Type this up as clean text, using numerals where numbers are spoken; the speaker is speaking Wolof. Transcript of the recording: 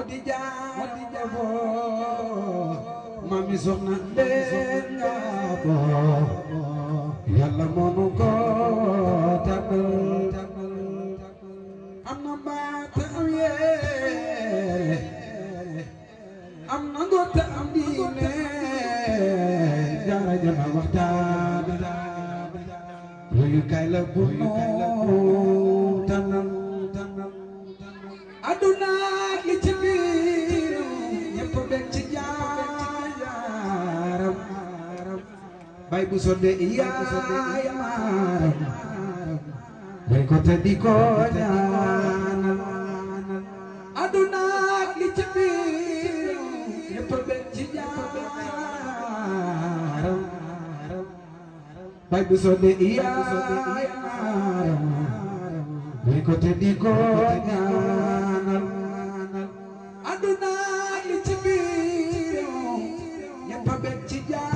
di jaabo mami soxna Ndenga Bo Yàlla moonu ko tànnal am na baat am yee am na ngor te am diine jaara jama waxtaan royu kay la bu noo tànnal aduna li ci biir ñëpp benn ci jaaram bay bu sonde yaay maaram bay ko te di ko ñaanal aduna li ci biir ñëpp benn ci jaaram bay bu sonde yaay maaram bay ko te di ko ñaanal aduna li ci biir ñëpp benn ci jaaram